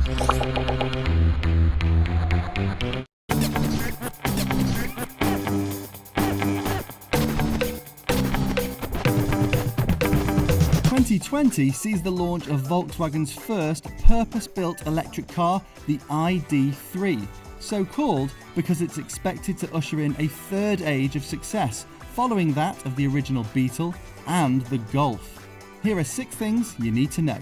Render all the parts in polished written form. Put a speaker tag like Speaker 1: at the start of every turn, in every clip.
Speaker 1: 2020 sees the launch of Volkswagen's first purpose-built electric car, the ID.3, so called because it's expected to usher in a third age of success, following that of the original Beetle and the Golf. Here are 6 things you need to know.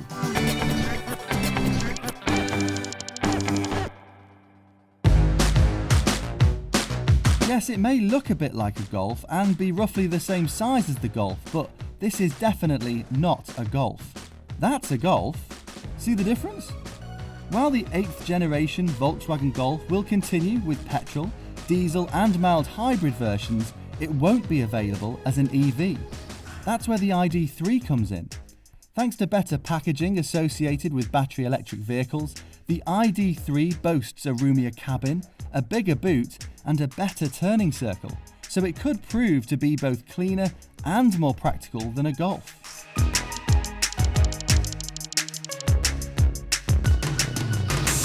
Speaker 1: Yes, it may look a bit like a Golf and be roughly the same size as the Golf, but this is definitely not a Golf. That's a Golf. See the difference? While the 8th generation Volkswagen Golf will continue with petrol, diesel and mild hybrid versions, it won't be available as an EV. That's where the ID.3 comes in. Thanks to better packaging associated with battery electric vehicles, the ID.3 boasts a roomier cabin, a bigger boot and a better turning circle, so it could prove to be both cleaner and more practical than a Golf.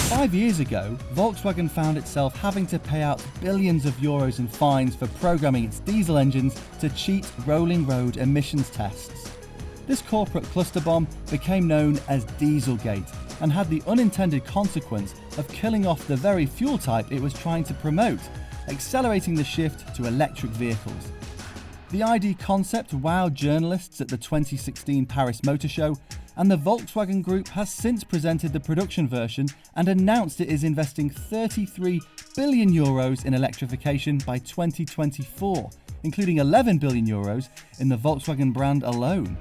Speaker 1: Five years ago, Volkswagen found itself having to pay out billions of euros in fines for programming its diesel engines to cheat rolling road emissions tests. This corporate cluster bomb became known as Dieselgate and had the unintended consequence of killing off the very fuel type it was trying to promote, accelerating the shift to electric vehicles. The ID concept wowed journalists at the 2016 Paris Motor Show, and the Volkswagen Group has since presented the production version and announced it is investing 33 billion euros in electrification by 2024, including 11 billion euros in the Volkswagen brand alone.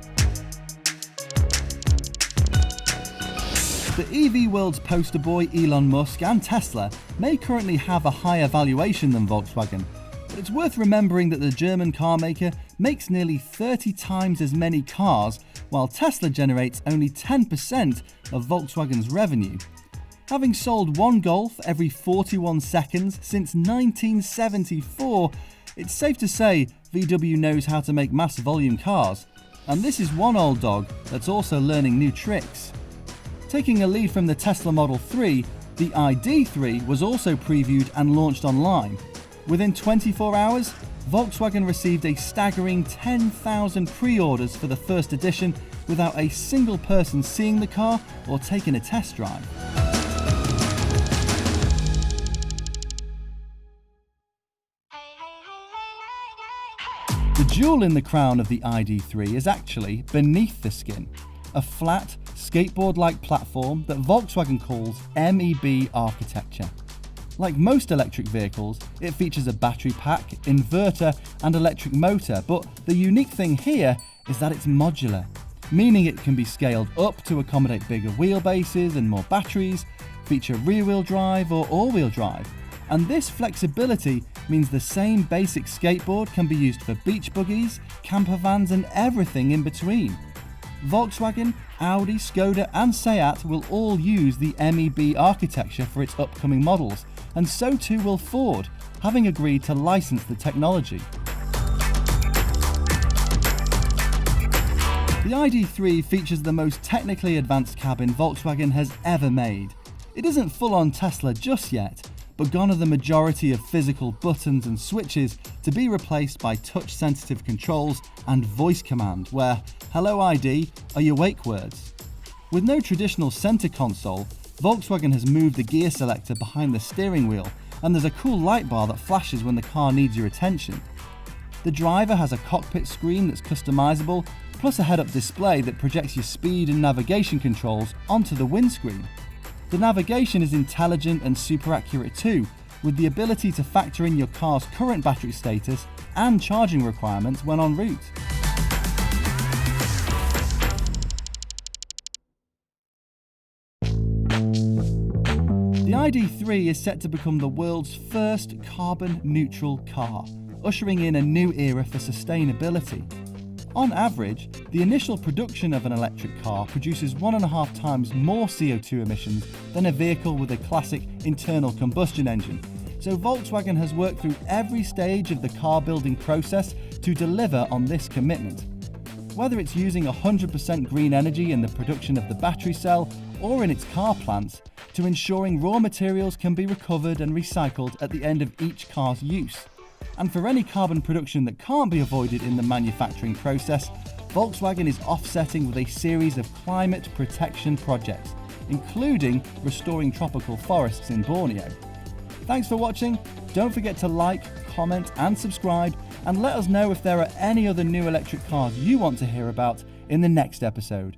Speaker 1: The EV world's poster boy Elon Musk and Tesla may currently have a higher valuation than Volkswagen, but it's worth remembering that the German car maker makes nearly 30 times as many cars, while Tesla generates only 10% of Volkswagen's revenue. Having sold one Golf every 41 seconds since 1974, it's safe to say VW knows how to make mass volume cars, and this is one old dog that's also learning new tricks. Taking a lead from the Tesla Model 3, the ID.3 was also previewed and launched online. Within 24 hours, Volkswagen received a staggering 10,000 pre-orders for the first edition without a single person seeing the car or taking a test drive. The jewel in the crown of the ID.3 is actually beneath the skin, a flat, skateboard-like platform that Volkswagen calls MEB architecture. Like most electric vehicles, it features a battery pack, inverter and electric motor, but the unique thing here is that it's modular, meaning it can be scaled up to accommodate bigger wheelbases and more batteries, feature rear-wheel drive or all-wheel drive, and this flexibility means the same basic skateboard can be used for beach buggies, camper vans and everything in between. Volkswagen, Audi, Skoda and Seat will all use the MEB architecture for its upcoming models, and so too will Ford, having agreed to license the technology. The ID.3 features the most technically advanced cabin Volkswagen has ever made. It isn't full-on Tesla just yet, but gone are the majority of physical buttons and switches to be replaced by touch-sensitive controls and voice command, where "Hello ID" are your wake words. With no traditional center console, Volkswagen has moved the gear selector behind the steering wheel, and there's a cool light bar that flashes when the car needs your attention. The driver has a cockpit screen that's customizable, plus a head-up display that projects your speed and navigation controls onto the windscreen. The navigation is intelligent and super accurate too, with the ability to factor in your car's current battery status and charging requirements when en route. The ID.3 is set to become the world's first carbon-neutral car, ushering in a new era for sustainability. On average, the initial production of an electric car produces 1.5 times more CO2 emissions than a vehicle with a classic internal combustion engine, so Volkswagen has worked through every stage of the car building process to deliver on this commitment. Whether it's using 100% green energy in the production of the battery cell or in its car plants, to ensuring raw materials can be recovered and recycled at the end of each car's use. And for any carbon production that can't be avoided in the manufacturing process, Volkswagen is offsetting with a series of climate protection projects, including restoring tropical forests in Borneo. Thanks for watching. Don't forget to like, comment and subscribe, and let us know if there are any other new electric cars you want to hear about in the next episode.